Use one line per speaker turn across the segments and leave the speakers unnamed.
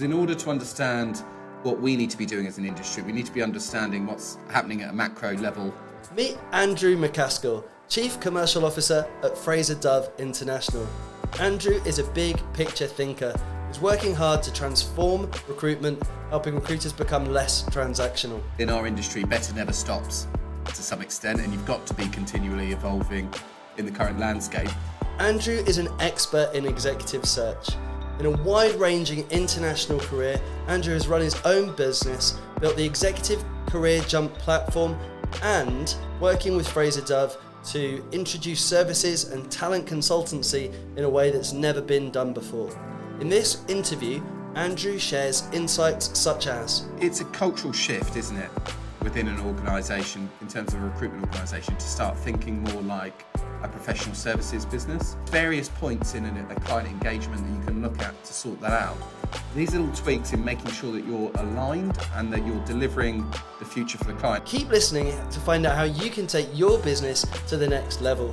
In order to understand what we need to be doing as an industry, we need to be understanding what's happening at a macro level.
Meet Andrew MacAskill, Chief Commercial Officer at Fraser International. Andrew is a big picture thinker who's working hard to transform recruitment, helping recruiters become less transactional.
In our industry, better never stops to some extent, and you've got to be continually evolving in the current landscape.
Andrew is an expert in executive search. In a wide-ranging international career, Andrew has run his own business, built the Executive Career Jump platform, and working with Fraser to introduce services and talent consultancy in a way that's never been done before. In this interview, Andrew shares insights such as:
It's a cultural shift, isn't it, within an organisation, in terms of a recruitment organisation, to start thinking more like a professional services business. Various points in a client engagement that you can look at to sort that out. These little tweaks in making sure that you're aligned and that you're delivering the future for the client.
Keep listening to find out how you can take your business to the next level.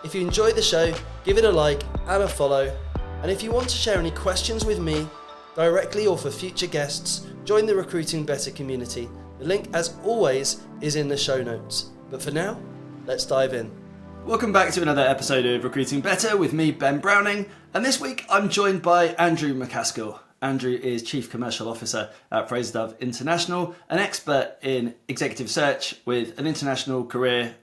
If you enjoy the show, give it a like and a follow. And if you want to share any questions with me, directly or for future guests, join the Recruiting Better community. The link, as always, is in the show notes. But for now, let's dive in. Welcome back to another episode of Recruiting Better with me, Ben Browning, and this week I'm joined by Andrew MacAskill. Andrew is Chief Commercial Officer at Fraser International, an expert in executive search with an international career,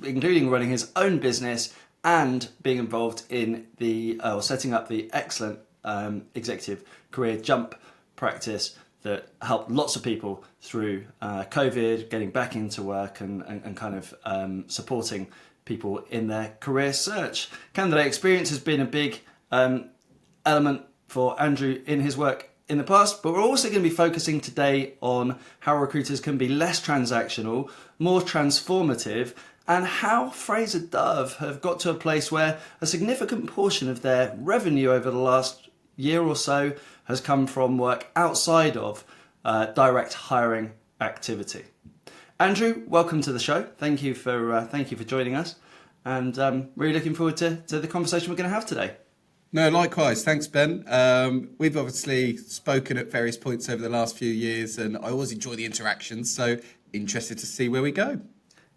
including running his own business and being involved in setting up the excellent Executive Career Jump practice that helped lots of people through COVID, getting back into work and kind of supporting people in their career search. Candidate experience has been a big element for Andrew in his work in the past, but we're also going to be focusing today on how recruiters can be less transactional, more transformative, and how Fraser have got to a place where a significant portion of their revenue over the last year or so has come from work outside of direct hiring activity. Andrew, welcome to the show. Thank you for joining us, and really looking forward to the conversation we're going to have today.
No, likewise. Thanks, Ben. We've obviously spoken at various points over the last few years, and I always enjoy the interactions, so interested to see where we go.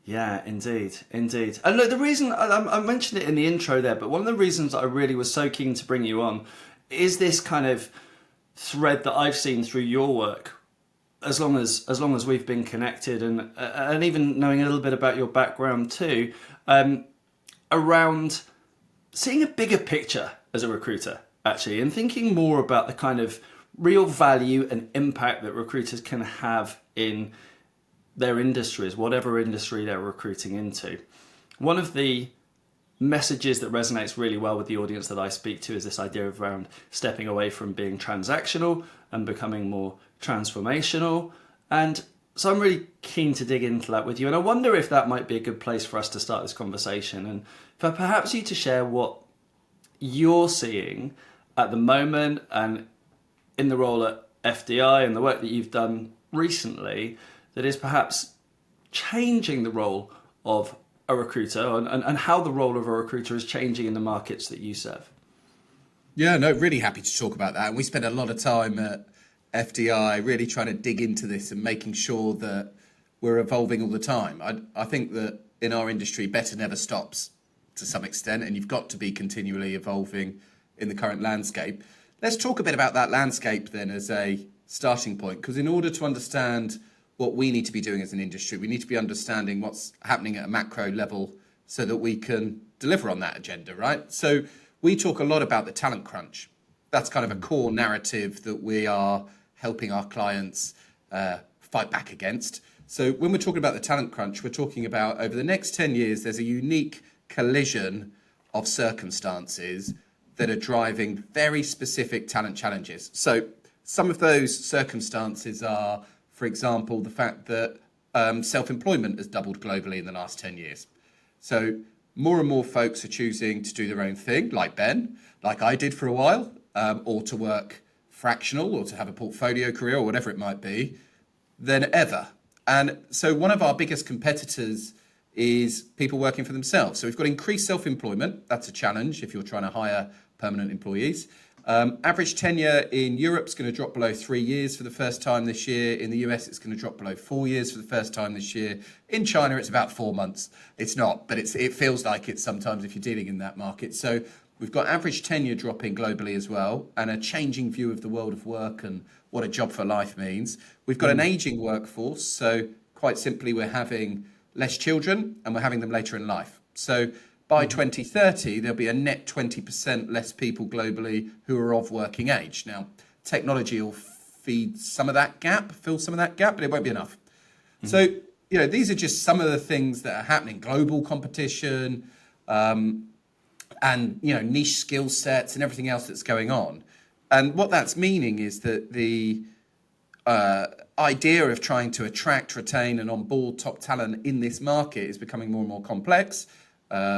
Yeah, indeed. And look, the reason, I mentioned it in the intro there, but one of the reasons I really was so keen to bring you on is this kind of thread that I've seen through your work, as long as we've been connected, and even knowing a little bit about your background too, around seeing a bigger picture as a recruiter, actually, and thinking more about the kind of real value and impact that recruiters can have in their industries, whatever industry they're recruiting into. One of the messages that resonates really well with the audience that I speak to is this idea of around stepping away from being transactional and becoming more transformational. And so I'm really keen to dig into that with you. And I wonder if that might be a good place for us to start this conversation, and for perhaps you to share what you're seeing at the moment and in the role at FDI and the work that you've done recently that is perhaps changing the role of a recruiter, and how the role of a recruiter is changing in the markets that you serve.
Yeah, no, really happy to talk about that. And we spend a lot of time at FDI really trying to dig into this and making sure that we're evolving all the time. I think that in our industry, better never stops to some extent, and you've got to be continually evolving in the current landscape. Let's talk a bit about that landscape then as a starting point, because in order to understand what we need to be doing as an industry, we need to be understanding what's happening at a macro level so that we can deliver on that agenda, right? So we talk a lot about the talent crunch. That's kind of a core narrative that we are helping our clients fight back against. So when we're talking about the talent crunch, we're talking about over the next 10 years, there's a unique collision of circumstances that are driving very specific talent challenges. So some of those circumstances are, for example, the fact that self-employment has doubled globally in the last 10 years. So more and more folks are choosing to do their own thing, like Ben, like I did for a while, or to work fractional or to have a portfolio career or whatever it might be, than ever. And so one of our biggest competitors is people working for themselves. So we've got increased self-employment. That's a challenge if you're trying to hire permanent employees. Average tenure in Europe is going to drop below 3 years for the first time this year. In the US, it's going to drop below 4 years for the first time this year. In China, it's about 4 months. It's not, but it feels like it sometimes if you're dealing in that market. So we've got average tenure dropping globally as well, and a changing view of the world of work and what a job for life means. We've got an aging workforce. So quite simply, we're having less children and we're having them later in life. So by 2030, there'll be a net 20% less people globally who are of working age. Now, technology will feed some of that gap, fill some of that gap, but it won't be enough. So, these are just some of the things that are happening. Global competition, and, niche skill sets and everything else that's going on. And what that's meaning is that the idea of trying to attract, retain and onboard top talent in this market is becoming more and more complex.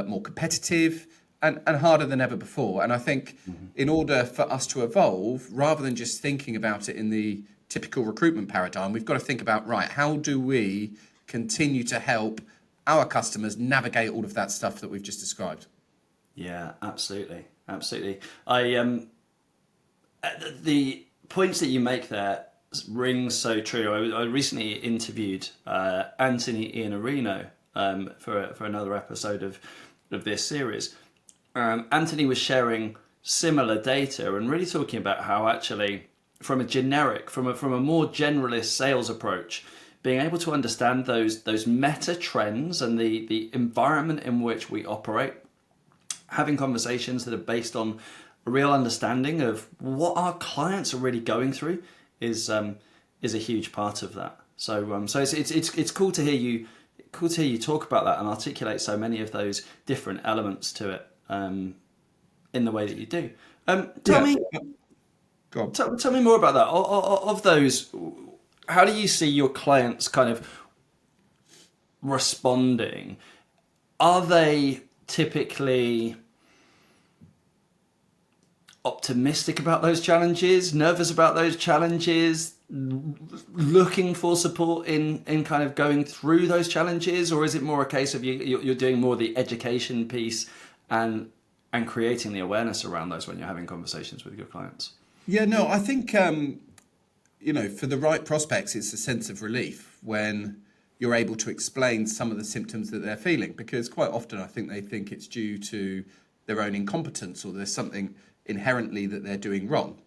More competitive and harder than ever before. And I think in order for us to evolve, rather than just thinking about it in the typical recruitment paradigm, we've got to think about, right, how do we continue to help our customers navigate all of that stuff that we've just described?
Yeah, absolutely. Absolutely. The points that you make there ring so true. I recently interviewed Anthony Iannarino for another episode of this series. Anthony was sharing similar data and really talking about how actually from a more generalist sales approach, being able to understand those meta trends and the environment in which we operate, having conversations that are based on a real understanding of what our clients are really going through is a huge part of that. So it's cool to hear you. Cool to hear you talk about that and articulate so many of those different elements to it in the way that you do. Tell me more about that. Of those, how do you see your clients kind of responding? Are they typically optimistic about those challenges, nervous about those challenges, looking for support in kind of going through those challenges, or is it more a case of you're doing more the education piece and creating the awareness around those when you're having conversations with your clients?
Yeah, no, I think for the right prospects, it's a sense of relief when you're able to explain some of the symptoms that they're feeling, because quite often I think they think it's due to their own incompetence or there's something inherently that they're doing wrong.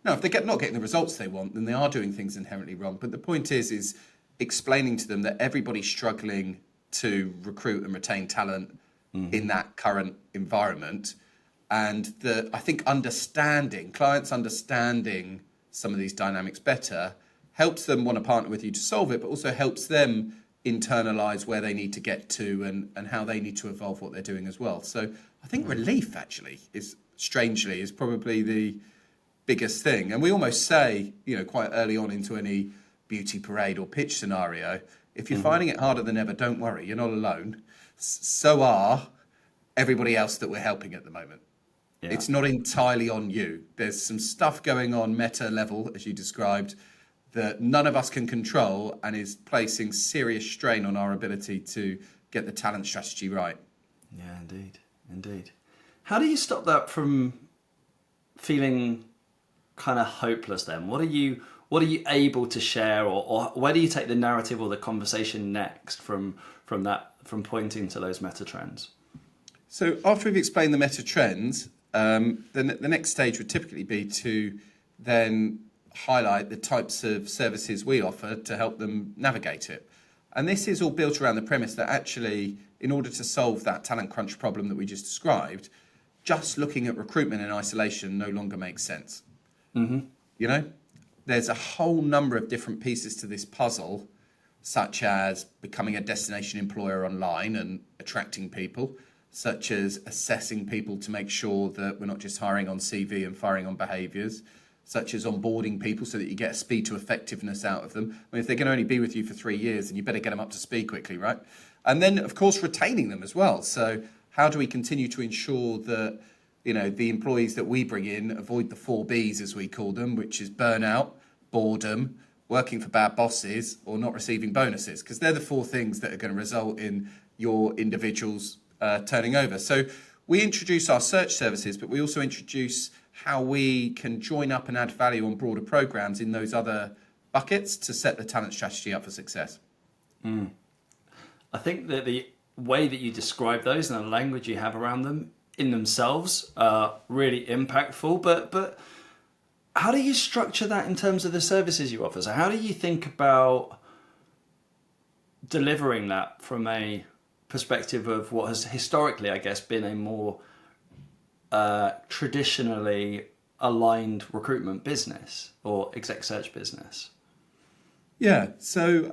Now, if they're not getting the results they want, then they are doing things inherently wrong. But the point is explaining to them that everybody's struggling to recruit and retain talent in that current environment. And that I think clients understanding some of these dynamics better helps them want to partner with you to solve it, but also helps them internalize where they need to get to and how they need to evolve what they're doing as well. So I think relief actually is probably the biggest thing. And we almost say, quite early on into any beauty parade or pitch scenario, if you're finding it harder than ever, don't worry, you're not alone. So are everybody else that we're helping at the moment. Yeah. It's not entirely on you. There's some stuff going on meta level, as you described, that none of us can control and is placing serious strain on our ability to get the talent strategy right.
Yeah, indeed. How do you stop that from feeling kind of hopeless then? What are you able to share, or where do you take the narrative or the conversation next from pointing to those meta trends?
So after we've explained the meta trends, the next stage would typically be to then highlight the types of services we offer to help them navigate it. And this is all built around the premise that actually, in order to solve that talent crunch problem that we just described, just looking at recruitment in isolation no longer makes sense. There's a whole number of different pieces to this puzzle, such as becoming a destination employer online and attracting people, such as assessing people to make sure that we're not just hiring on CV and firing on behaviours, such as onboarding people so that you get a speed to effectiveness out of them. I mean, if they're going to only be with you for 3 years, then you better get them up to speed quickly, right? And then, of course, retaining them as well. So how do we continue to ensure that the employees that we bring in avoid the 4 Bs, as we call them, which is burnout, boredom, working for bad bosses, or not receiving bonuses? Because they're the 4 things that are going to result in your individuals turning over. So we introduce our search services, but we also introduce how we can join up and add value on broader programs in those other buckets to set the talent strategy up for success.
I think that the way that you describe those and the language you have around them in themselves are really impactful. But how do you structure that in terms of the services you offer? So how do you think about delivering that from a perspective of what has historically, I guess, been a more traditionally aligned recruitment business or exec search business?
Yeah, so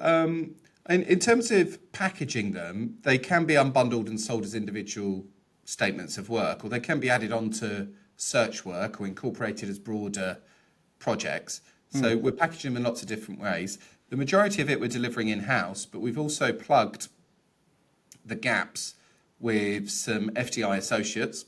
in terms of packaging them, they can be unbundled and sold as individual statements of work, or they can be added onto search work or incorporated as broader projects. So we're packaging them in lots of different ways. The majority of it we're delivering in-house, but we've also plugged the gaps with some FDI associates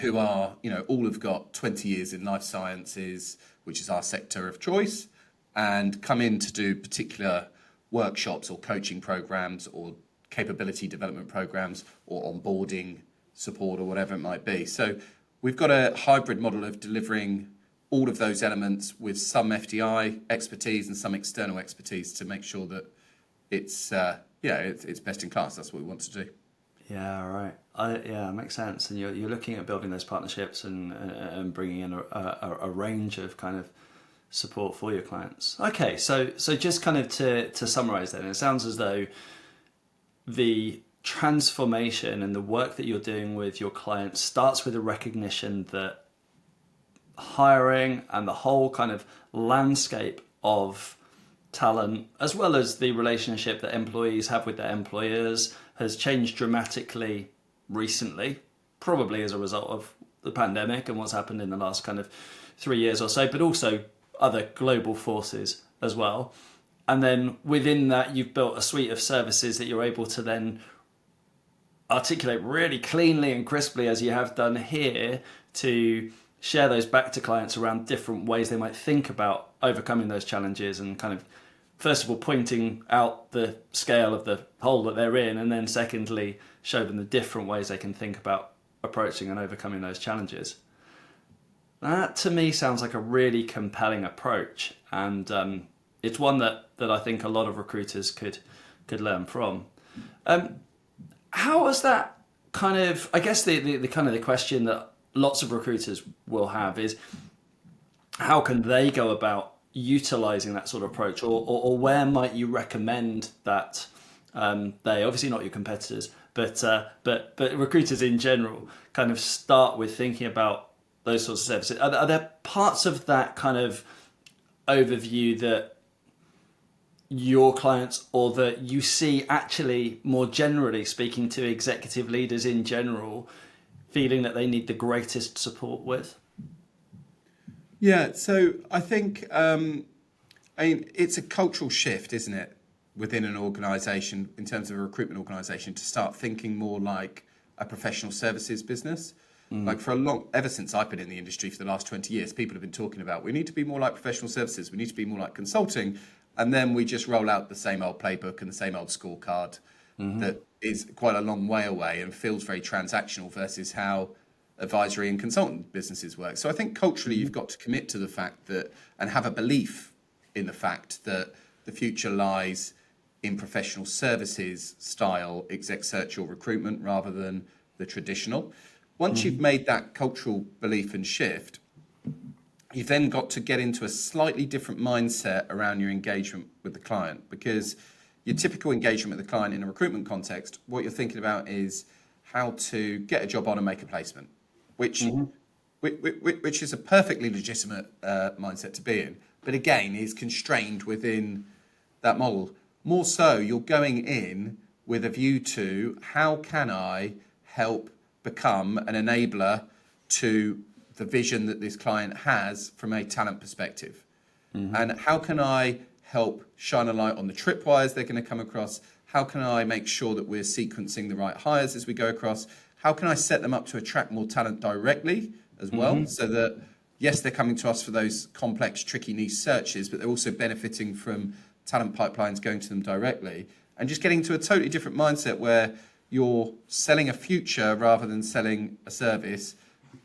who are, all have got 20 years in life sciences, which is our sector of choice, and come in to do particular workshops or coaching programs or capability development programs or onboarding support or whatever it might be. So we've got a hybrid model of delivering all of those elements with some FDI expertise and some external expertise to make sure that it's best in class. That's what we want to do.
Yeah, right. It makes sense. And you're looking at building those partnerships and bringing in a range of kind of support for your clients. Okay, so just kind of to summarize then, it sounds as though the transformation and the work that you're doing with your clients starts with a recognition that hiring and the whole kind of landscape of talent, as well as the relationship that employees have with their employers, has changed dramatically recently, probably as a result of the pandemic and what's happened in the last kind of 3 years or so, but also other global forces as well. And then within that, you've built a suite of services that you're able to then articulate really cleanly and crisply, as you have done here, to share those back to clients around different ways they might think about overcoming those challenges, and kind of, first of all, pointing out the scale of the hole that they're in, and then secondly, show them the different ways they can think about approaching and overcoming those challenges. That to me sounds like a really compelling approach, and it's one that I think a lot of recruiters could learn from. How has that kind of, I guess the kind of the question that lots of recruiters will have is, how can they go about utilizing that sort of approach, or where might you recommend that they, obviously not your competitors, but recruiters in general, kind of start with thinking about those sorts of services? Are there parts of that kind of overview that your clients, or that you see actually more generally speaking to executive leaders in general, feeling that they need the greatest support with?
Yeah, so I think it's a cultural shift, isn't it, within an organisation, in terms of a recruitment organisation, to start thinking more like a professional services business. Like ever since I've been in the industry for the last 20 years, people have been talking about, we need to be more like professional services, we need to be more like consulting, and then we just roll out the same old playbook and the same old scorecard that is quite a long way away and feels very transactional versus how advisory and consultant businesses work. So I think culturally you've got to commit to the fact that, and have a belief in the fact that the future lies in professional services style exec search or recruitment rather than the traditional. Once you've made that cultural belief and shift, you've then got to get into a slightly different mindset around your engagement with the client, because your typical engagement with the client in a recruitment context, what you're thinking about is how to get a job on and make a placement, which is a perfectly legitimate mindset to be in, but again is constrained within that model. More so, you're going in with a view to, how can I help become an enabler to the vision that this client has from a talent perspective? And how can I help shine a light on the tripwires they're going to come across? How can I make sure that we're sequencing the right hires as we go across? How can I set them up to attract more talent directly as well, so that, yes, they're coming to us for those complex, tricky niche searches, but they're also benefiting from talent pipelines going to them directly, and just getting to a totally different mindset where you're selling a future rather than selling a service,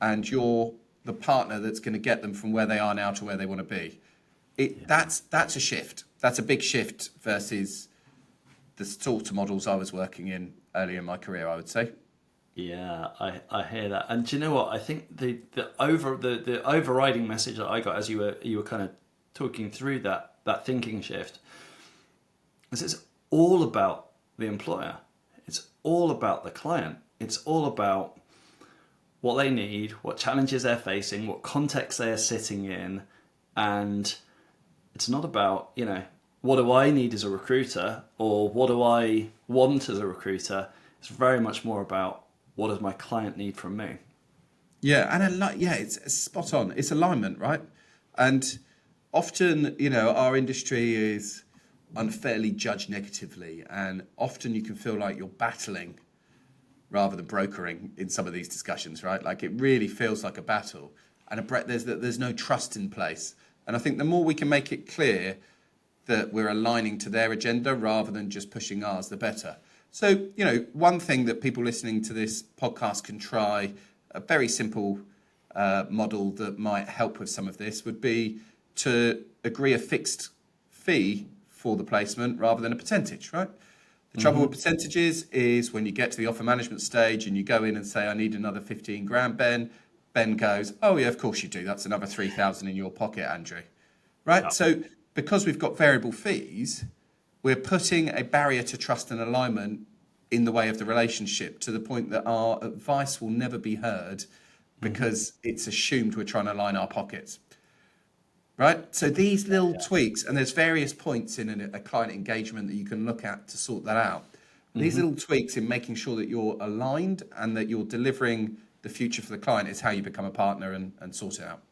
and you're the partner that's going to get them from where they are now to where they want to be. That's a shift. That's a big shift versus the sort of models I was working in earlier in my career, I would say.
Yeah, I hear that. And do you know what? I think the overriding message that I got as you were kind of talking through that thinking shift is it's all about the employer. It's all about the client. It's all about what they need, what challenges they're facing, what context they are sitting in, and it's not about, what do I need as a recruiter or what do I want as a recruiter. It's very much more about what does my client need from me.
Yeah, and it's spot on. It's alignment, right? And often, our industry is unfairly judged negatively, and often you can feel like you're battling rather than brokering in some of these discussions, right? Like it really feels like a battle, and there's no trust in place. And I think the more we can make it clear that we're aligning to their agenda rather than just pushing ours, the better. So, one thing that people listening to this podcast can try, a very simple model that might help with some of this would be to agree a fixed fee for the placement rather than a percentage, right? The trouble with percentages is when you get to the offer management stage and you go in and say, I need another 15 grand, Ben. Ben goes, oh yeah, of course you do. That's another 3,000 in your pocket, Andrew. Right? Yeah. So because we've got variable fees, we're putting a barrier to trust and alignment in the way of the relationship to the point that our advice will never be heard because it's assumed we're trying to line our pockets. Right? So these little tweaks, and there's various points in a client engagement that you can look at to sort that out. These little tweaks in making sure that you're aligned and that you're delivering the future for the client is how you become a partner and sort it out.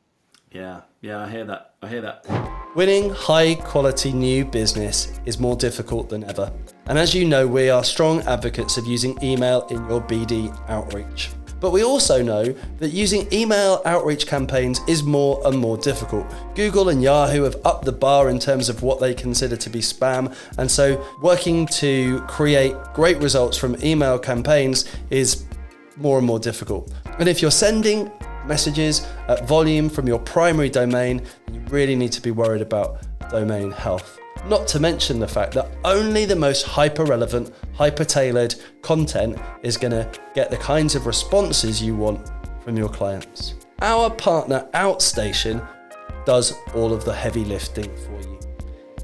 Yeah, I hear that.
Winning high quality new business is more difficult than ever. And as you know, we are strong advocates of using email in your BD outreach. But we also know that using email outreach campaigns is more and more difficult. Google and Yahoo have upped the bar in terms of what they consider to be spam, and so working to create great results from email campaigns is more and more difficult. And if you're sending messages at volume from your primary domain, you really need to be worried about domain health. Not to mention the fact that only the most hyper-relevant, hyper-tailored content is going to get the kinds of responses you want from your clients. Our partner Outstation does all of the heavy lifting for you.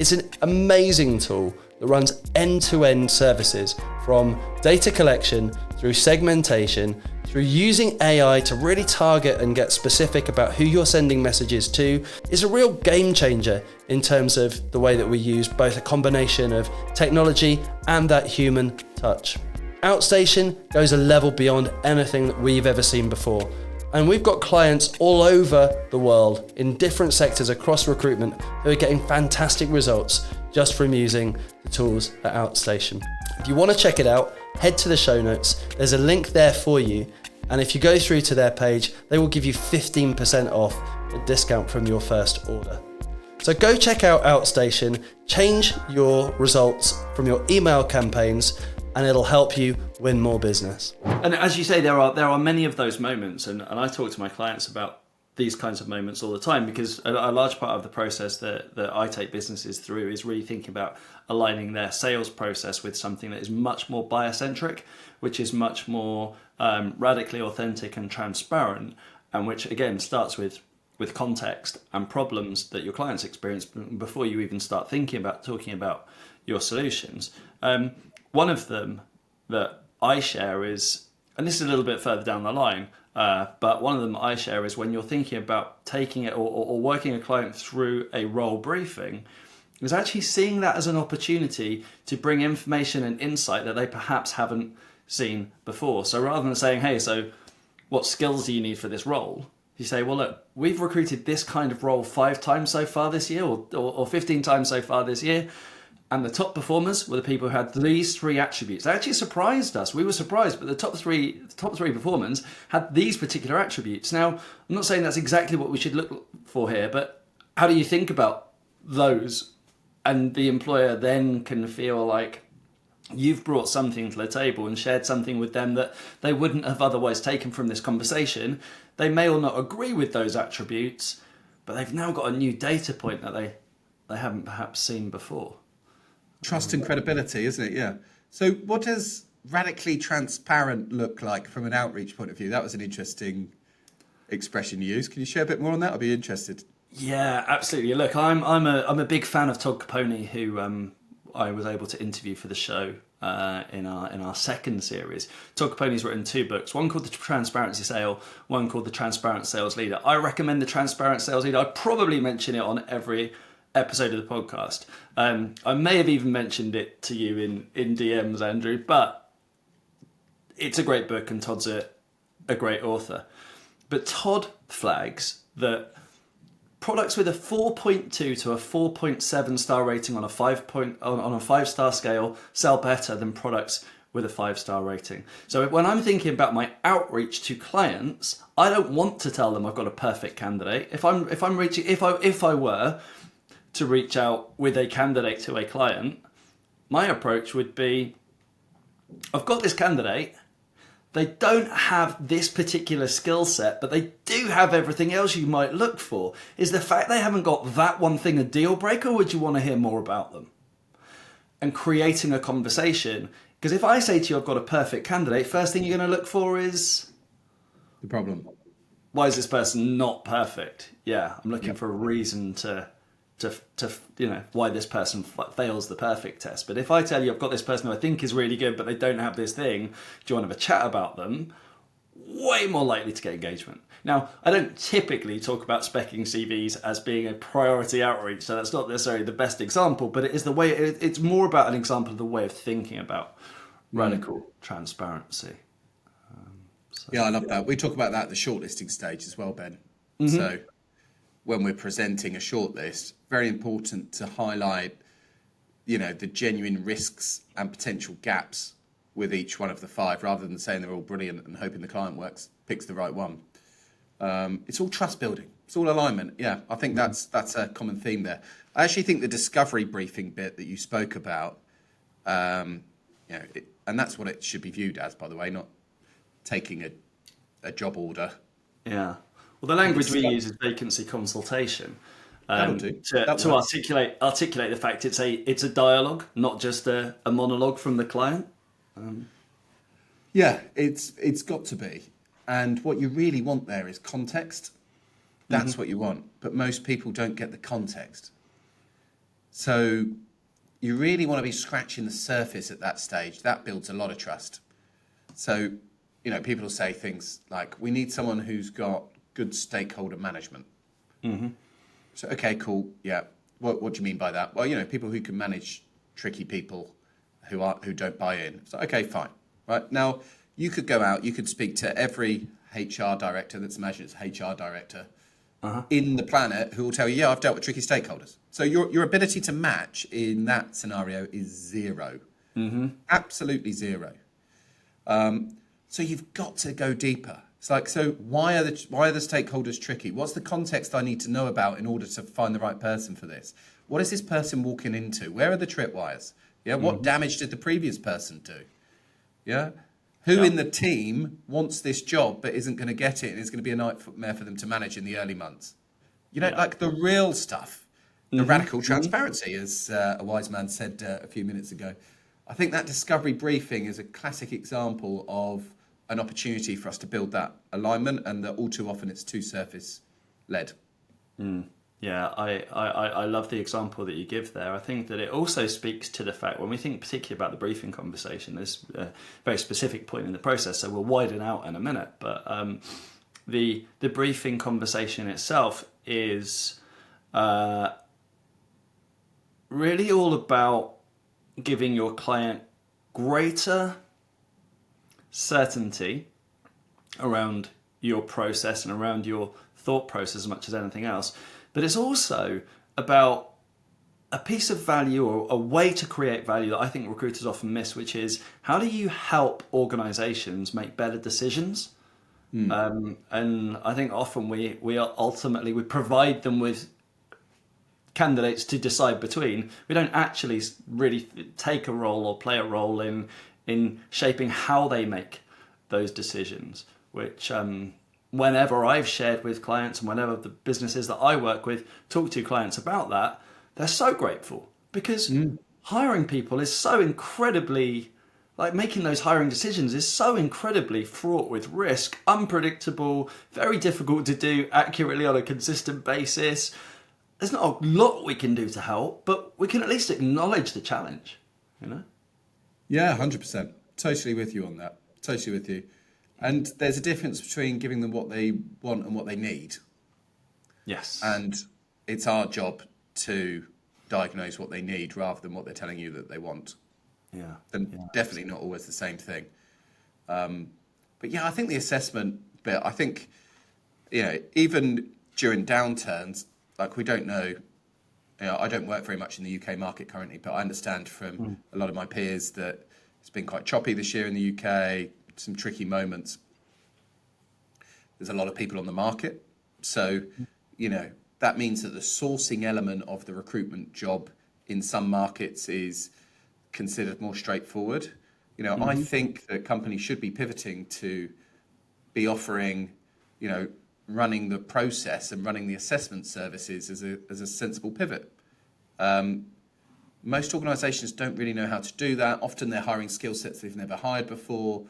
It's an amazing tool that runs end-to-end services from data collection through segmentation, through using AI to really target and get specific about who you're sending messages to. Is a real game changer in terms of the way that we use both a combination of technology and that human touch. Outstation goes a level beyond anything that we've ever seen before. And we've got clients all over the world in different sectors across recruitment who are getting fantastic results just from using the tools at Outstation. If you want to check it out, head to the show notes. There's a link there for you. And if you go through to their page, they will give you 15% off a discount from your first order. So go check out Outstation, change your results from your email campaigns, and it'll help you win more business.
And as you say, there are many of those moments, and I talk to my clients about these kinds of moments all the time, because a large part of the process that I take businesses through is really thinking about aligning their sales process with something that is much more buyer-centric, which is much more radically authentic and transparent, and which again starts with context and problems that your clients experience before you even start thinking about talking about your solutions. One of them that I share is, and this is a little bit further down the line, but one of them I share is when you're thinking about taking it or working a client through a role briefing, is actually seeing that as an opportunity to bring information and insight that they perhaps haven't seen before. So rather than saying, hey, so what skills do you need for this role? You say, well, look, we've recruited this kind of role 5 times so far this year or 15 times so far this year. And the top performers were the people who had these 3 attributes. They actually surprised us. We were surprised, but the top three performers had these particular attributes. Now, I'm not saying that's exactly what we should look for here, but how do you think about those? And the employer then can feel like, you've brought something to the table and shared something with them that they wouldn't have otherwise taken from this conversation. They may or not agree with those attributes, but they've now got a new data point that they haven't perhaps seen before.
Trust and credibility, isn't it? Yeah. So what does radically transparent look like from an outreach point of view? That was an interesting expression you used. Can you share a bit more on that? I'd be interested.
Yeah, absolutely. Look, I'm a big fan of Todd Capone, who I was able to interview for the show in our second series. Todd Capone's written 2 books, one called The Transparency Sale, one called The Transparent Sales Leader. I recommend The Transparent Sales Leader. I'd probably mention it on every episode of the podcast. I may have even mentioned it to you in DMs, Andrew, but it's a great book and Todd's a great author. But Todd flags that products with a 4.2 to a 4.7 star rating on a 5-star scale sell better than products with a 5-star rating. So when I'm thinking about my outreach to clients, I don't want to tell them I've got a perfect candidate. If I were to reach out with a candidate to a client, my approach would be, I've got this candidate. They don't have this particular skill set, but they do have everything else you might look for. Is the fact they haven't got that one thing a deal breaker, or would you want to hear more about them? And creating a conversation. Because if I say to you, I've got a perfect candidate, first thing you're going to look for is...
The problem.
Why is this person not perfect? Yeah, I'm looking for a reason to why this person fails the perfect test. But if I tell you I've got this person who I think is really good, but they don't have this thing, do you want to have a chat about them? Way more likely to get engagement. Now, I don't typically talk about specking CVs as being a priority outreach, so that's not necessarily the best example, but it is the way. It's more about an example of the way of thinking about radical transparency.
Yeah, I love that. We talk about that at the shortlisting stage as well, Ben. Mm-hmm. So when we're presenting a shortlist, very important to highlight, the genuine risks and potential gaps with each one of the 5, rather than saying they're all brilliant and hoping the client picks the right one. It's all trust building. It's all alignment. Yeah, I think that's a common theme there. I actually think the discovery briefing bit that you spoke about, and that's what it should be viewed as, by the way, not taking a job order.
Yeah. Well, the language we use is vacancy consultation. To articulate the fact it's a dialogue, not just a monologue from the client.
Yeah, it's got to be. And what you really want there is context. That's what you want. But most people don't get the context. So you really want to be scratching the surface at that stage. That builds a lot of trust. So, people will say things like, we need someone who's got good stakeholder management. Mm-hmm. So, okay, cool. Yeah. What do you mean by that? Well, people who can manage tricky people who don't buy in. So, okay, fine. Right. Now, you could go out, you could speak to every HR director, let's imagine it's HR director in the planet, who will tell you, yeah, I've dealt with tricky stakeholders. So your ability to match in that scenario is 0. Mm-hmm. Absolutely 0. So you've got to go deeper. It's like, so why are the stakeholders tricky? What's the context I need to know about in order to find the right person for this? What is this person walking into? Where are the tripwires? Yeah, what damage did the previous person do? Yeah, who in the team wants this job but isn't going to get it, and it's going to be a nightmare for them to manage in the early months? Like the real stuff, the radical transparency, as a wise man said a few minutes ago. I think that discovery briefing is a classic example of an opportunity for us to build that alignment, and that all too often it's too surface led.
Yeah, I love the example that you give there. I think that it also speaks to the fact, when we think particularly about the briefing conversation, there's a very specific point in the process, so we'll widen out in a minute, but the briefing conversation itself is really all about giving your client greater certainty around your process and around your thought process as much as anything else. But it's also about a piece of value, or a way to create value, that I think recruiters often miss, which is, how do you help organizations make better decisions? And I think often we provide them with candidates to decide between. We don't actually really take a role or play a role in shaping how they make those decisions, which whenever I've shared with clients and whenever the businesses that I work with talk to clients about that, they're so grateful, because hiring people is so incredibly, like, making those hiring decisions is so incredibly fraught with risk, unpredictable, very difficult to do accurately on a consistent basis. There's not a lot we can do to help, but we can at least acknowledge the challenge, you know?
Yeah, 100%. Totally with you on that. Totally with you. And there's a difference between giving them what they want and what they need.
Yes.
And it's our job to diagnose what they need rather than what they're telling you that they want.
Yeah.
And definitely not always the same thing. But yeah, I think the assessment bit, I think, even during downturns, like, we don't know, I don't work very much in the UK market currently, but I understand from a lot of my peers that it's been quite choppy this year in the UK, some tricky moments. There's a lot of people on the market. So, that means that the sourcing element of the recruitment job in some markets is considered more straightforward. I think that companies should be pivoting to be offering, running the process and running the assessment services as a sensible pivot. Most organisations don't really know how to do that. Often they're hiring skill sets they've never hired before.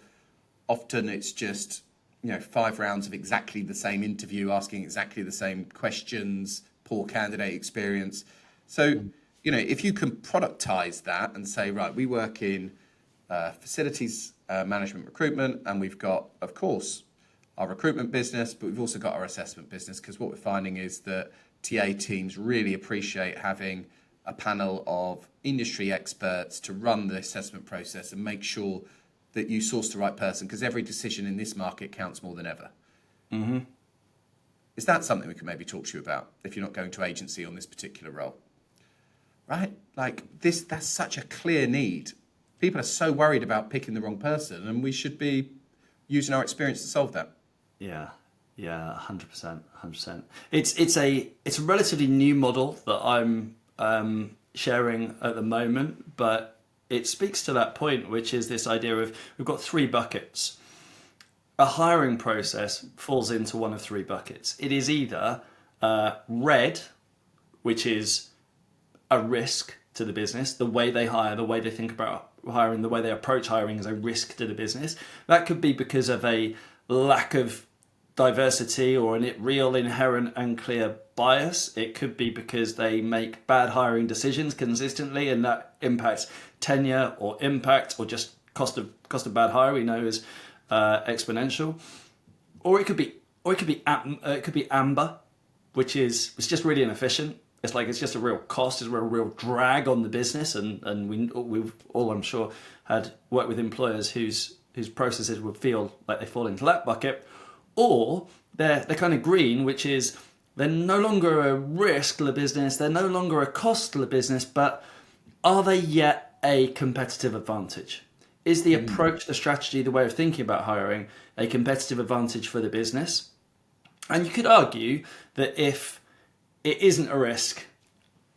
Often it's just 5 rounds of exactly the same interview, asking exactly the same questions, poor candidate experience. So, if you can productize that and say, right, we work in facilities management recruitment, and we've got, of course, our recruitment business, but we've also got our assessment business, because what we're finding is that TA teams really appreciate having a panel of industry experts to run the assessment process and make sure that you source the right person, because every decision in this market counts more than ever. Mm-hmm. Is that something we can maybe talk to you about if you're not going to agency on this particular role? Right? Like this, that's such a clear need. People are so worried about picking the wrong person, and we should be using our experience to solve that.
Yeah, 100%. It's a relatively new model that I'm sharing at the moment, but it speaks to that point, which is this idea of we've got 3 buckets. A hiring process falls into one of 3 buckets. It is either red, which is a risk to the business, the way they hire, the way they think about hiring, the way they approach hiring is a risk to the business. That could be because of a lack of diversity or a real inherent and clear bias. It could be because they make bad hiring decisions consistently, and that impacts tenure or impact or just cost of bad hire, we know, is exponential. Or it could be amber, which is it's just really inefficient. It's just a real cost, it's a real drag on the business, and we've all, I'm sure, had worked with employers whose processes would feel like they fall into that bucket. Or they're kind of green, which is they're no longer a risk to the business, they're no longer a cost to the business, but are they yet a competitive advantage? Is the approach, the strategy, the way of thinking about hiring a competitive advantage for the business? And you could argue that if it isn't a risk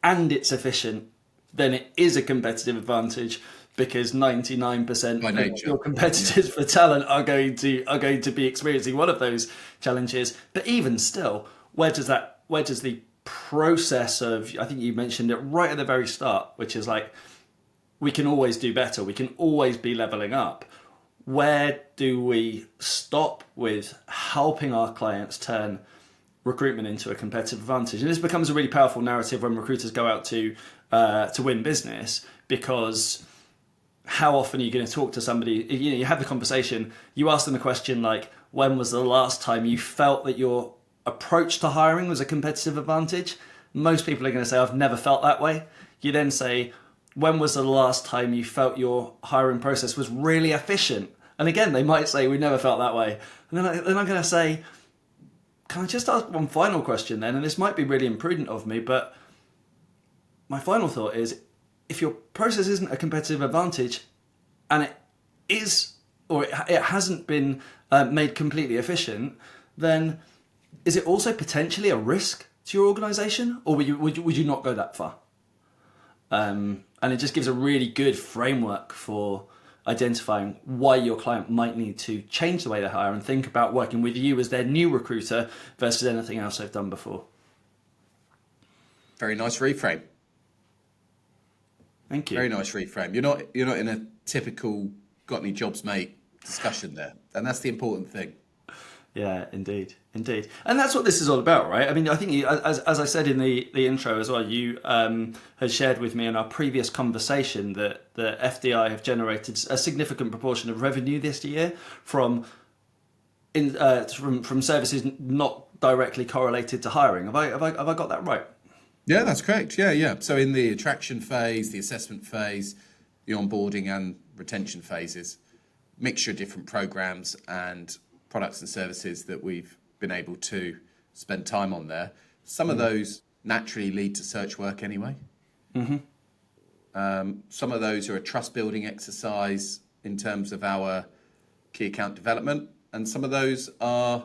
and it's efficient, then it is a competitive advantage, because 99% of your competitors for talent are going to be experiencing one of those challenges. But even still, where does the process of, I think you mentioned it right at the very start, which is like, we can always do better, we can always be leveling up. Where do we stop with helping our clients turn recruitment into a competitive advantage? And this becomes a really powerful narrative when recruiters go out to win business, because how often are you going to talk to somebody? You have the conversation, you ask them a question like, when was the last time you felt that your approach to hiring was a competitive advantage? Most people are going to say, I've never felt that way. You then say, when was the last time you felt your hiring process was really efficient? And again, they might say, we never felt that way. And then I'm going to say, can I just ask one final question then? And this might be really imprudent of me, but my final thought is, if your process isn't a competitive advantage and it is, or it hasn't been made completely efficient, then is it also potentially a risk to to your organisation, or would you not go that far? And it just gives a really good framework for identifying why your client might need to change the way they hire and think about working with you as their new recruiter versus anything else they've done before.
Very nice reframe.
Thank you.
Very nice reframe. You're not in a typical got any jobs, mate discussion there, and that's the important thing.
Yeah, indeed. And that's what this is all about, right? I mean, I think, as I said in the intro as well, you had shared with me in our previous conversation that the FDI have generated a significant proportion of revenue this year from services not directly correlated to hiring. Have I got that right?
Yeah, that's correct. Yeah. So in the attraction phase, the assessment phase, the onboarding and retention phases, mixture of different programs and products and services that we've been able to spend time on there. Some of those naturally lead to search work anyway. Some of those are a trust building exercise in terms of our key account development. And some of those are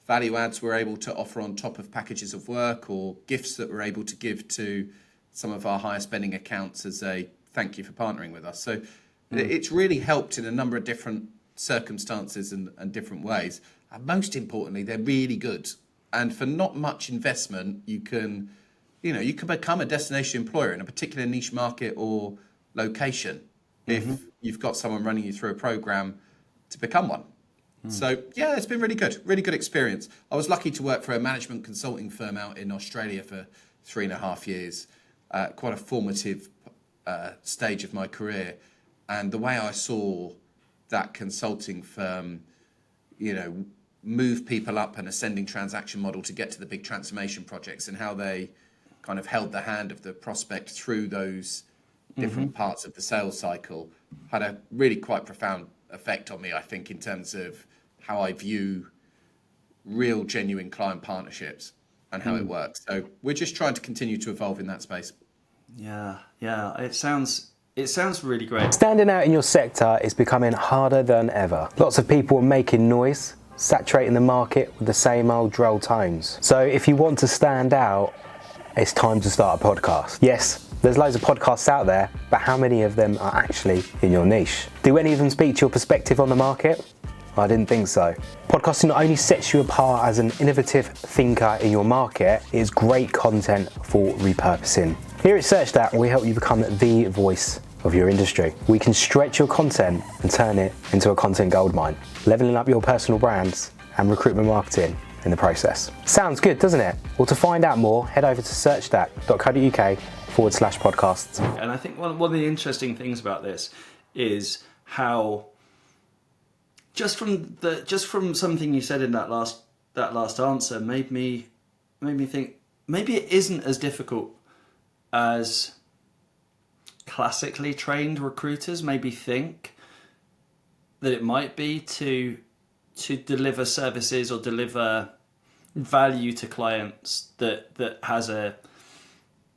value adds we're able to offer on top of packages of work or gifts that we're able to give to some of our higher spending accounts as a thank you for partnering with us. So it's really helped in a number of different circumstances and different ways. And most importantly, they're really good. And for not much investment, you can become a destination employer in a particular niche market or location if you've got someone running you through a program to become one. So yeah, it's been really good experience. I was lucky to work for a management consulting firm out in Australia for 3.5 years, quite a formative stage of my career. And the way I saw that consulting firm, move people up an ascending transaction model to get to the big transformation projects and how they kind of held the hand of the prospect through those different parts of the sales cycle had a really quite profound effect on me, I think, in terms of how I view real, genuine client partnerships and how it works. So we're just trying to continue to evolve in that space.
Yeah. It sounds really great.
Standing out in your sector is becoming harder than ever. Lots of people are making noise, saturating the market with the same old droll tones. So if you want to stand out, it's time to start a podcast. Yes, there's loads of podcasts out there, but how many of them are actually in your niche? Do any of them speak to your perspective on the market? I didn't think so. Podcasting not only sets you apart as an innovative thinker in your market, it is great content for repurposing. Here at SearchStat, we help you become the voice of your industry. We can stretch your content and turn it into a content goldmine, leveling up your personal brands and recruitment marketing in the process. Sounds good, doesn't it? Well, to find out more, head over to searchstat.co.uk/podcasts.
And I think one of the interesting things about this is how just from something you said in that last answer made me think maybe it isn't as difficult as classically trained recruiters maybe think that it might be to deliver services or deliver value to clients that has a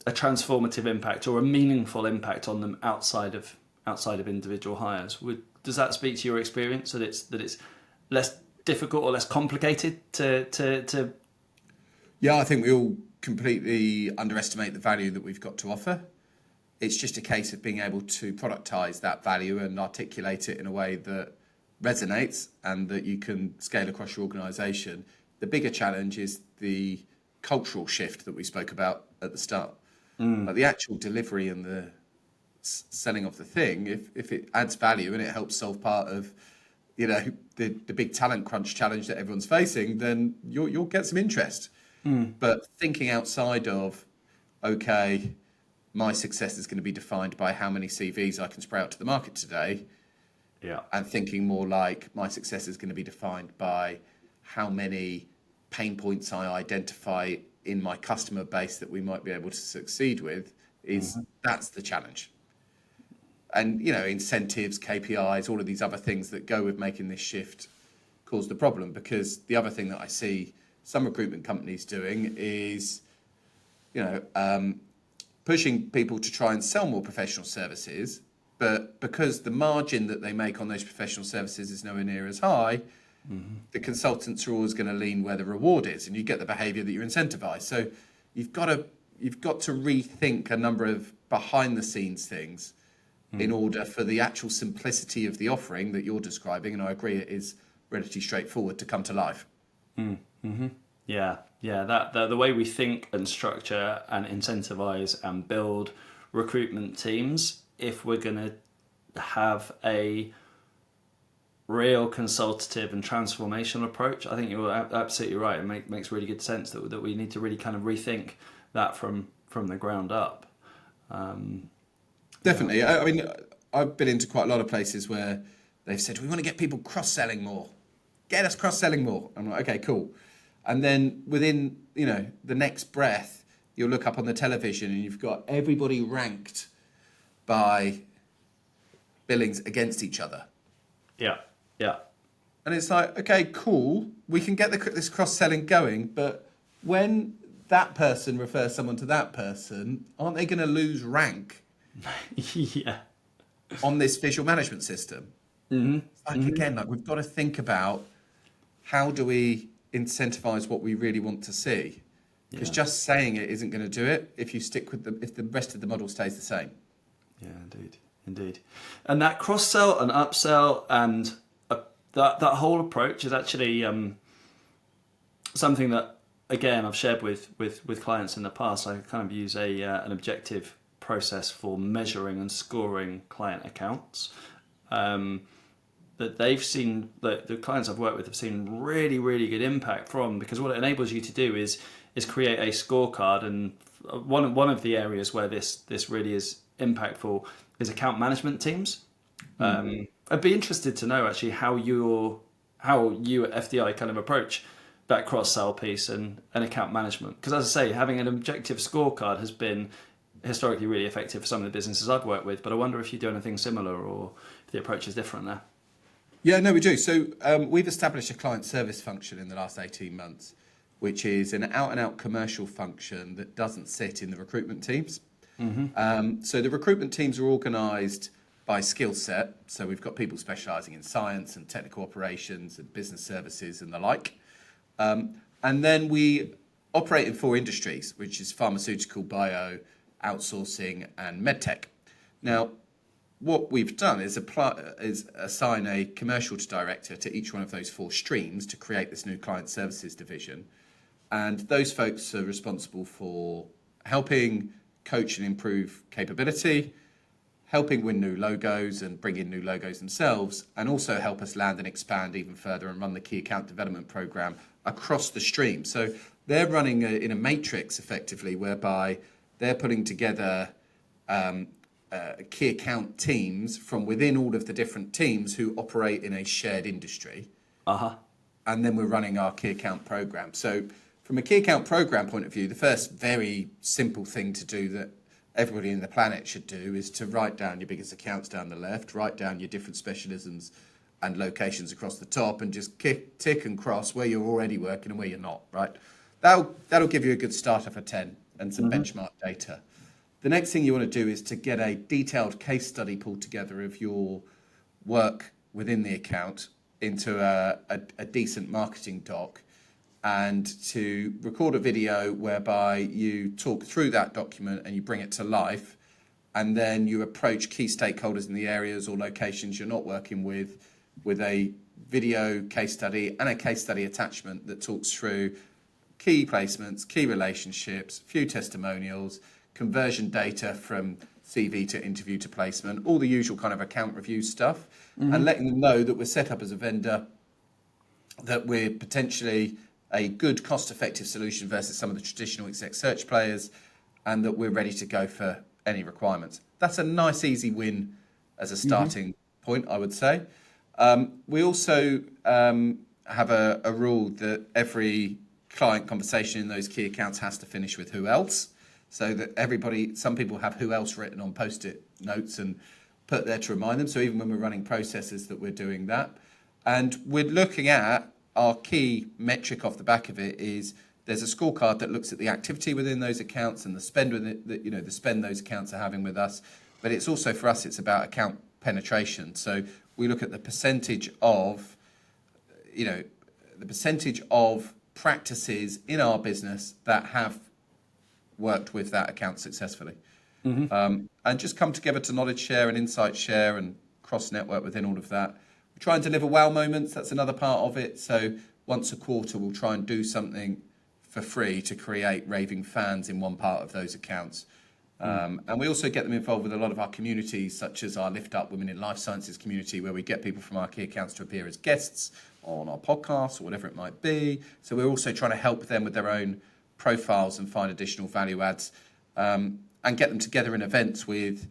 transformative impact or a meaningful impact on them outside of individual hires. Does that speak to your experience that it's less difficult or less complicated to?
Yeah, I think we all completely underestimate the value that we've got to offer. It's just a case of being able to productize that value and articulate it in a way that resonates and that you can scale across your organization. The bigger challenge is the cultural shift that we spoke about at the start. Like the actual delivery and the selling of the thing, if it adds value and it helps solve part of the big talent crunch challenge that everyone's facing, then you'll get some interest. But thinking outside of, okay, my success is going to be defined by how many CVs I can spray out to the market today, and thinking more like my success is going to be defined by how many pain points I identify in my customer base that we might be able to succeed with, that's the challenge. And, incentives, KPIs, all of these other things that go with making this shift cause the problem. Because the other thing that I see some recruitment companies doing is, pushing people to try and sell more professional services, but because the margin that they make on those professional services is nowhere near as high, the consultants are always going to lean where the reward is, and you get the behaviour that you're incentivized. So you've got to rethink a number of behind the scenes things in order for the actual simplicity of the offering that you're describing, and I agree it is relatively straightforward, to come to life.
Yeah, that the way we think and structure and incentivize and build recruitment teams, if we're going to have a real consultative and transformational approach, I think you're absolutely right. It makes really good sense that we need to really kind of rethink that from the ground up.
Definitely. I mean, I've been into quite a lot of places where they've said, we want to get people cross-selling more. Get us cross-selling more. I'm like, okay, cool. And then within, the next breath, you'll look up on the television and you've got everybody ranked by billings against each other.
Yeah.
And it's like, okay, cool. We can get this cross-selling going, but when that person refers someone to that person, aren't they going to lose rank
Yeah.
on this visual management system? Again, we've got to think about how do we incentivize what we really want to see, because just saying it isn't going to do it if you stick with if the rest of the model stays the same.
Yeah, indeed. And that cross-sell and upsell and that whole approach is actually something that, again, I've shared with clients in the past. I kind of use an objective process for measuring and scoring client accounts that they've seen, that the clients I've worked with have seen really, really good impact from, because what it enables you to do is create a scorecard. And one of the areas where this really is impactful is account management teams. I'd be interested to know actually how you at FDI kind of approach that cross-sell piece and account management. Because as I say, having an objective scorecard has been historically really effective for some of the businesses I've worked with, but I wonder if you do anything similar or if the approach is different there.
Yeah, no, we do. So we've established a client service function in the last 18 months, which is an out-and-out commercial function that doesn't sit in the recruitment teams. So the recruitment teams are organised by skill set. So we've got people specialising in science and technical operations and business services and the like. And then we operate in 4 industries, which is pharmaceutical, bio, outsourcing and medtech. Now, what we've done is assign a commercial director to each one of those 4 streams to create this new client services division. And those folks are responsible for helping coach and improve capability, helping win new logos and bring in new logos themselves, and also help us land and expand even further and run the key account development program across the stream. So they're running in a matrix effectively, whereby they're putting together key account teams from within all of the different teams who operate in a shared industry. And then we're running our key account program. So from a key account program point of view, the first very simple thing to do that everybody in the planet should do is to write down your biggest accounts down the left, write down your different specialisms and locations across the top, and just tick and cross where you're already working and where you're not, right? That'll give you a good starter for 10 and some benchmark data. The next thing you want to do is to get a detailed case study pulled together of your work within the account into a decent marketing doc, and to record a video whereby you talk through that document and you bring it to life, and then you approach key stakeholders in the areas or locations you're not working with a video case study and a case study attachment that talks through key placements, key relationships, few testimonials, conversion data from CV to interview to placement, all the usual kind of account review stuff, and letting them know that we're set up as a vendor, that we're potentially a good cost-effective solution versus some of the traditional exec search players, and that we're ready to go for any requirements. That's a nice, easy win as a starting point, I would say. We also have a rule that every client conversation in those key accounts has to finish with who else, so that some people have who else written on post-it notes and put there to remind them. So even when we're running processes that we're doing that. And we're looking at our key metric off the back of it is there's a scorecard that looks at the activity within those accounts and the spend the spend those accounts are having with us. But it's also, for us, it's about account penetration. So we look at the percentage of practices in our business that have worked with that account successfully. And just come together to knowledge share and insight share and cross network within all of that. We try and deliver wow moments. That's another part of it. So once a quarter, we'll try and do something for free to create raving fans in one part of those accounts. And we also get them involved with a lot of our communities, such as our Lift Up Women in Life Sciences community, where we get people from our key accounts to appear as guests on our podcasts or whatever it might be. So we're also trying to help them with their own profiles and find additional value adds, and get them together in events with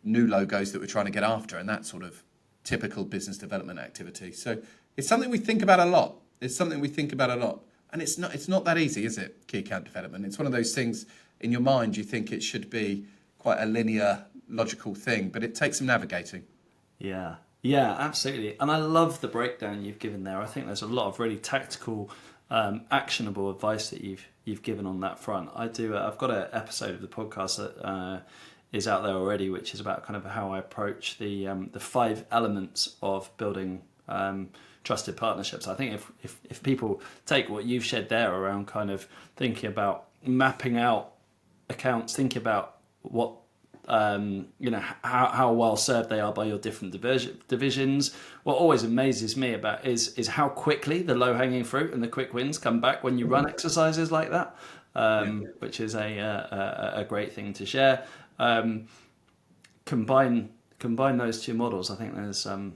new logos that we're trying to get after, and that sort of typical business development activity. So it's something we think about a lot. And it's not that easy, is it? Key account development. It's one of those things in your mind, you think it should be quite a linear, logical thing, but it takes some navigating.
Yeah, absolutely. And I love the breakdown you've given there. I think there's a lot of really tactical, actionable advice that you've given on that front. I've got an episode of the podcast that is out there already, which is about kind of how I approach the 5 elements of building trusted partnerships. I think if people take what you've shared there around kind of thinking about mapping out accounts, thinking about what how well served they are by your different divisions. What always amazes me about is how quickly the low hanging fruit and the quick wins come back when you run exercises like that, which is a great thing to share. Combine those two models. I think there's some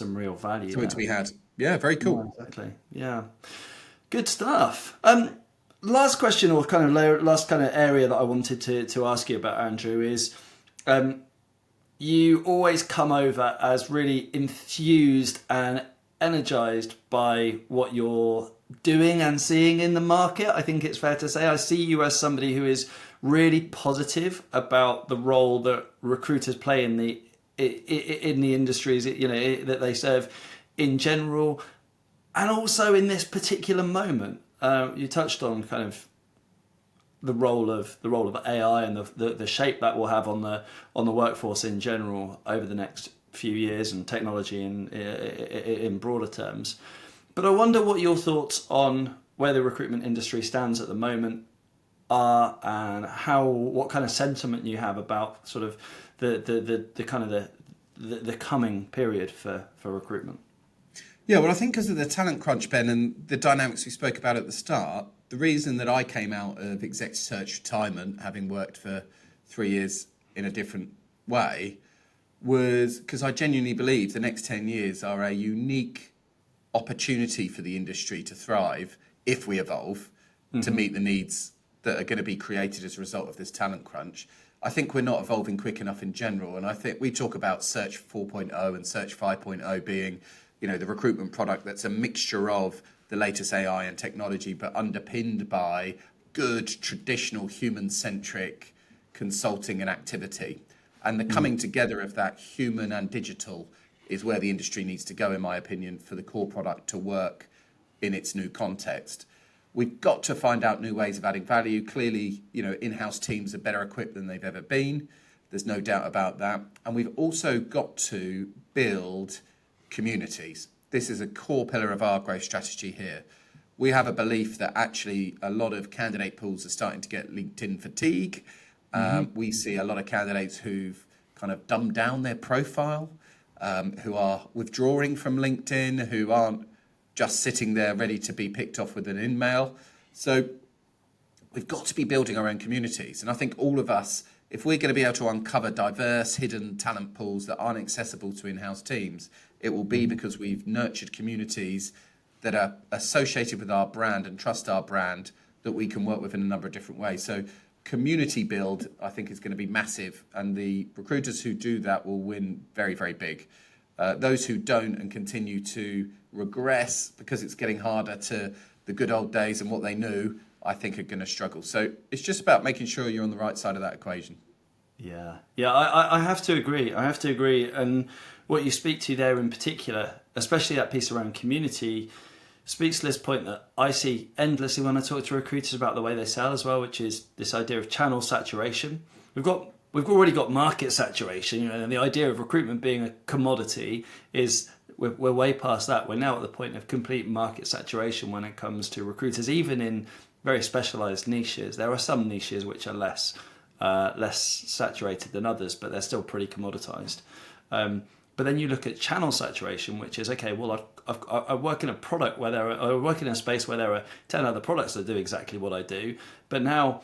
real value.
Something to be had. Yeah, very cool.
Yeah, exactly. Yeah, good stuff. Last question, or kind of last kind of area that I wanted to ask you about, Andrew, is you always come over as really enthused and energized by what you're doing and seeing in the market. I think it's fair to say I see you as somebody who is really positive about the role that recruiters play in the industries that they serve in general, and also in this particular moment. You touched on kind of the role of AI and the shape that will have on the workforce in general over the next few years, and technology in broader terms. But I wonder what your thoughts on where the recruitment industry stands at the moment are, and what kind of sentiment you have about sort of the kind of the coming period for recruitment.
Yeah, well, I think because of the talent crunch, Ben, and the dynamics we spoke about at the start, the reason that I came out of exec search retirement, having worked for 3 years in a different way, was because I genuinely believe the next 10 years are a unique opportunity for the industry to thrive if we evolve to meet the needs that are going to be created as a result of this talent crunch. I think we're not evolving quick enough in general, and I think we talk about Search 4.0 and Search 5.0 being the recruitment product that's a mixture of the latest AI and technology, but underpinned by good traditional human-centric consulting and activity. And the coming together of that human and digital is where the industry needs to go, in my opinion, for the core product to work in its new context. We've got to find out new ways of adding value. Clearly, in-house teams are better equipped than they've ever been. There's no doubt about that. And we've also got to build communities. This is a core pillar of our growth strategy here. We have a belief that actually a lot of candidate pools are starting to get LinkedIn fatigue. We see a lot of candidates who've kind of dumbed down their profile, who are withdrawing from LinkedIn, who aren't just sitting there ready to be picked off with an in-mail. So we've got to be building our own communities. And I think all of us, if we're going to be able to uncover diverse, hidden talent pools that aren't accessible to in-house teams, it will be because we've nurtured communities that are associated with our brand and trust our brand that we can work with in a number of different ways. So community build, I think, is going to be massive. And the recruiters who do that will win very, very big. Those who don't and continue to regress because it's getting harder to the good old days and what they knew, I think are going to struggle. So it's just about making sure you're on the right side of that equation.
Yeah, I have to agree. And what you speak to there in particular, especially that piece around community, speaks to this point that I see endlessly when I talk to recruiters about the way they sell as well, which is this idea of channel saturation. We've already got market saturation, and the idea of recruitment being a commodity is we're way past that. We're now at the point of complete market saturation when it comes to recruiters, even in very specialised niches. There are some niches which are less saturated than others, but they're still pretty commoditised. But then you look at channel saturation, which is, okay, well, I work in a product where I work in a space where there are 10 other products that do exactly what I do, but now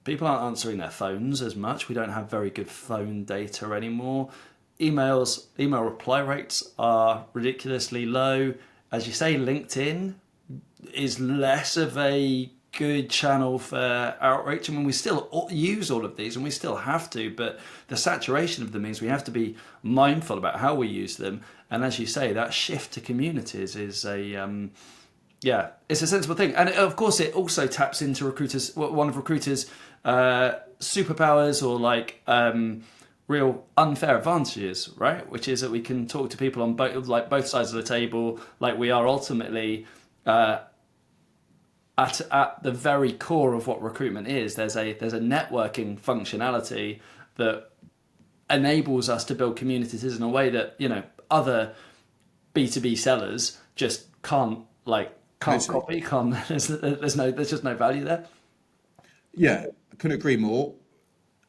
people aren't answering their phones as much. We don't have very good phone data anymore. Email reply rates are ridiculously low. As you say, LinkedIn is less of a good channel for outreach. I mean, we still use all of these and we still have to, but the saturation of them means we have to be mindful about how we use them. And as you say, that shift to communities is it's a sensible thing. And of course, it also taps into one of recruiters' superpowers, or like real unfair advantages, right? Which is that we can talk to people on both sides of the table, like we are ultimately at the very core of what recruitment is. There's a networking functionality that enables us to build communities in a way that, you know, other B2B sellers just can't copy. There's just no value there.
Yeah, I couldn't agree more.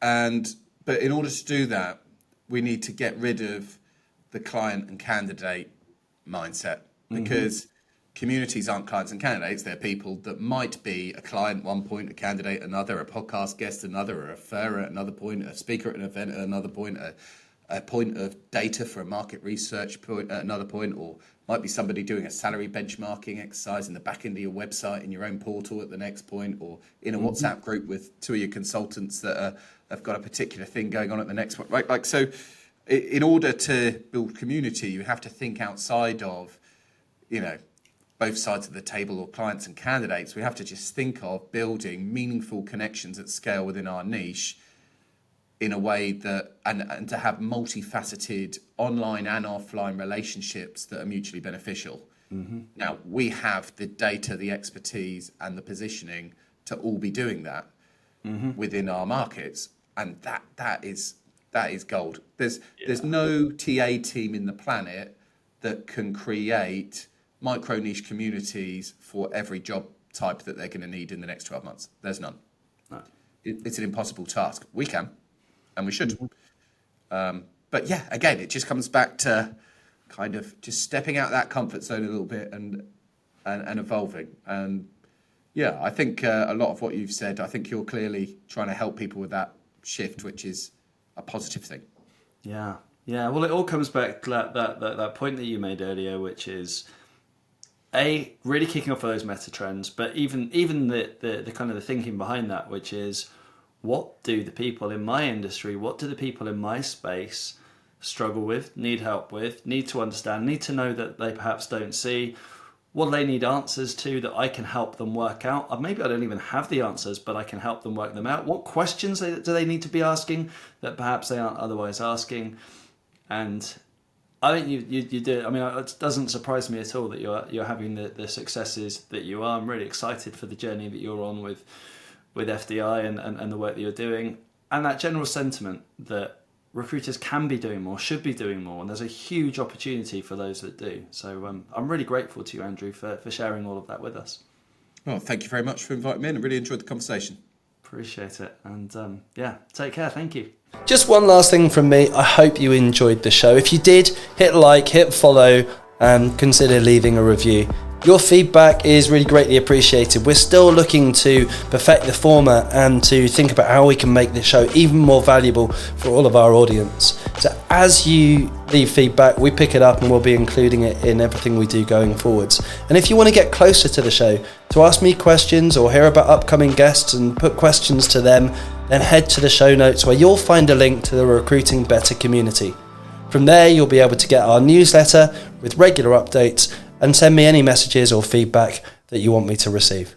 But in order to do that, we need to get rid of the client and candidate mindset, because communities aren't clients and candidates. They're people that might be a client at one point, a candidate at another, a podcast guest at another, a referrer at another point, a speaker at an event at another point, a point of data for a market research point at another point, or might be somebody doing a salary benchmarking exercise in the back end of your website, in your own portal at the next point, or in a WhatsApp group with two of your consultants that have got a particular thing going on at the next one, right? Like, so in order to build community, you have to think outside of, you know, both sides of the table or clients and candidates. We have to just think of building meaningful connections at scale within our niche in a way that, and to have multifaceted online and offline relationships that are mutually beneficial. Now, we have the data, the expertise and the positioning to all be doing that within our markets. And that is gold. There's no TA team in the planet that can create micro niche communities for every job type that they're going to need in the next 12 months. There's none.
No.
It's an impossible task. We can, and we should. But yeah, again, it just comes back to kind of just stepping out that comfort zone a little bit and evolving. And yeah, I think a lot of what you've said, I think you're clearly trying to help people with that shift, which is a positive thing.
Yeah. Well, it all comes back to that point that you made earlier, which is really kicking off those meta trends, but even the kind of the thinking behind that, which is, what do the people in my industry, what do the people in my space struggle with, need help with, need to understand, need to know that they perhaps don't see? What do they need answers to that I can help them work out? Maybe I don't even have the answers, but I can help them work them out. What questions do they need to be asking that perhaps they aren't otherwise asking? And I think you do. I mean, it doesn't surprise me at all that you're having the successes that you are. I'm really excited for the journey that you're on with FDI and the work that you're doing, and that general sentiment that recruiters can be doing more, should be doing more, and there's a huge opportunity for those that do. So I'm really grateful to you, Andrew, for sharing all of that with us.
Well, thank you very much for inviting me in. I really enjoyed the conversation.
Appreciate it. And take care. Thank you.
Just one last thing from me. I hope you enjoyed the show. If you did, hit like, hit follow, and consider leaving a review. Your feedback is really greatly appreciated. We're still looking to perfect the format and to think about how we can make this show even more valuable for all of our audience. So as you leave feedback, we pick it up and we'll be including it in everything we do going forwards. And if you want to get closer to the show, to ask me questions or hear about upcoming guests and put questions to them, then head to the show notes where you'll find a link to the Recruiting Better community. From there, you'll be able to get our newsletter with regular updates and send me any messages or feedback that you want me to receive.